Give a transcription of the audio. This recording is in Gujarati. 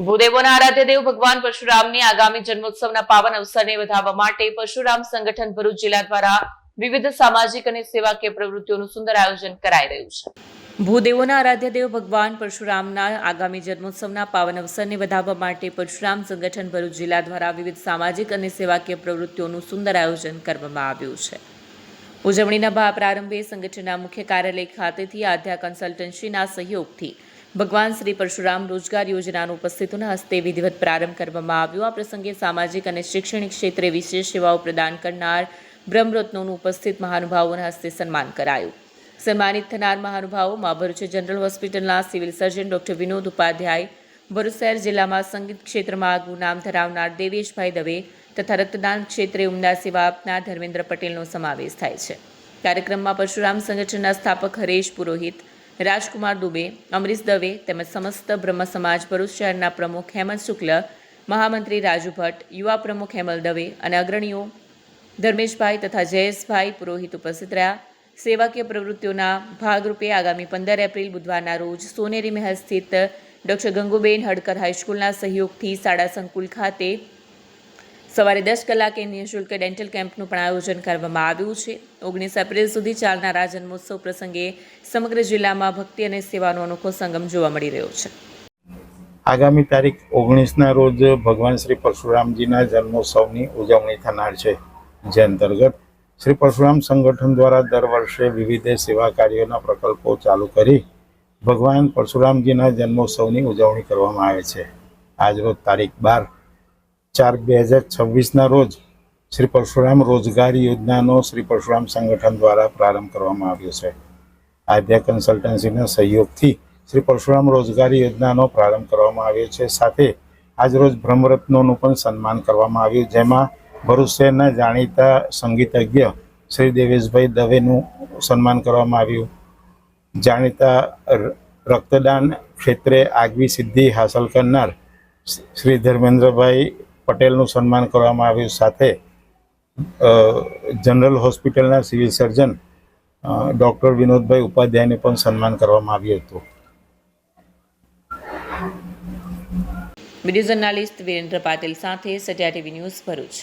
ભૂદેવોના આરાધ્ય દેવ ભગવાન પરશુરામની આગામી જન્મોત્સવના પાવન અવસરને વધારવા માટે પરશુરામ સંગઠન ભરૂચ જિલ્લા દ્વારા વિવિધ સામાજિક અને સેવાકીય પ્રવૃત્તિઓનું સુંદર આયોજન કરાઈ રહ્યું છે. ભૂદેવોના આરાધ્ય દેવ ભગવાન પરશુરામના આગામી જન્મોત્સવના પાવન અવસરને વધારવા માટે પરશુરામ સંગઠન ભરૂચ જિલ્લા દ્વારા વિવિધ સામાજિક અને સેવાકીય પ્રવૃત્તિઓનું સુંદર આયોજન કરવામાં આવ્યું છે. ઉજવણીના પ્રારંભે સંગઠનના મુખ્ય કાર્યાલય ખાતેથી આધ્યા કન્સલ્ટન્સીના સહયોગથી ભગવાન શ્રી પરશુરામ રોજગાર યોજનાનો ઉપસ્થિતોના હસ્તે વિધિવત પ્રારંભ કરવામાં આવ્યો. આ પ્રસંગે સામાજિક અને શૈક્ષણિક ક્ષેત્રે વિશેષ સેવાઓ પ્રદાન કરનાર બ્રહ્મરત્નોનું ઉપસ્થિત મહાનુભાવોના હસ્તે સન્માન કરાયું. સન્માનિત થનાર મહાનુભાવોમાં ભરૂચ જનરલ હોસ્પિટલના civil surgeon doctor Vinod Upadhyay, Bharuch શહેર જિલ્લામાં સંગીત ક્ષેત્રમાં આગવું નામ ધરાવનાર દેવેશભાઈ દવે તથા રક્તદાન ક્ષેત્રે ઉમદા સેવા આપનાર ધર્મેન્દ્ર પટેલનો સમાવેશ થાય છે. કાર્યક્રમમાં પરશુરામ સંગઠનના સ્થાપક હરેશ પુરોહિત, રાજકુમાર દુબે, અમરીશ દવે તેમજ સમસ્ત બ્રહ્મ સમાજ ભરૂચ શહેરના પ્રમુખ હેમંત શુક્લ, મહામંત્રી રાજુ ભટ્ટ, યુવા પ્રમુખ હેમલ દવે અને અગ્રણીઓ ધર્મેશભાઈ તથા જયેશભાઈ પુરોહિત ઉપસ્થિત રહ્યા. સેવાકીય પ્રવૃત્તિઓના ભાગરૂપે આગામી 15 એપ્રિલ બુધવારના રોજ સોનેરી મહેલ સ્થિત ડોક્ટર ગંગુબેન હડકર હાઈસ્કૂલના સહયોગથી શાળા સંકુલ ખાતે સવારે 10 કલાકે નિઃશુલ્ક ડેન્ટલ કેમ્પનું પણ આયોજન કરવામાં આવ્યું છે. 19 એપ્રિલ સુધી ચાલનારા જન્મોત્સવ પ્રસંગે સમગ્ર જિલ્લામાં ભક્તિ અને સેવાનો અનોખો સંગમ જોવા મળી રહ્યો છે. આગામી તારીખ 19ના રોજ ભગવાન શ્રી પરશુરામજીના જન્મોત્સવની ઉજવણી થનાર છે, જે અંતર્ગત શ્રી પરશુરામ સંગઠન દ્વારા દર વર્ષે વિવિધ સેવા કાર્યોના પ્રકલ્પો ચાલુ કરી ભગવાન પરશુરામજીના જન્મોત્સવની ઉજવણી કરવામાં આવે છે. આજરોજ તારીખ 12/4/2026ના રોજ શ્રી પરશુરામ રોજગાર યોજનાનો શ્રી પરશુરામ સંગઠન દ્વારા પ્રારંભ કરવામાં આવ્યો છે. આધ્યા કન્સલ્ટન્સીના સહયોગથી શ્રી પરશુરામ રોજગાર યોજનાનો પ્રારંભ કરવામાં આવ્યો છે. સાથે આજરોજ બ્રહ્મરત્નોનું પણ સન્માન કરવામાં આવ્યું, જેમાં ભરૂચ શહેરના જાણીતા સંગીતજ્ઞ શ્રી દેવેશભાઈ દવેનું સન્માન કરવામાં આવ્યું. જાણીતા રક્તદાન ક્ષેત્રે આગવી સિદ્ધિ હાંસલ કરનાર શ્રી ધર્મેન્દ્રભાઈ પટેલનું સન્માન કરવામાં આવ્યું. સાથે જનરલ હોસ્પિટલના સિવિલ સર્જન ડૉક્ટર વિનોદભાઈ ઉપાધ્યાયને પણ સન્માન કરવામાં આવ્યું હતું. વિડીયો જર્નાલિસ્ટ વિરેન્દ્ર પાટીલ સાથે સત્યા ટીવી ન્યૂઝ ભરૂચ.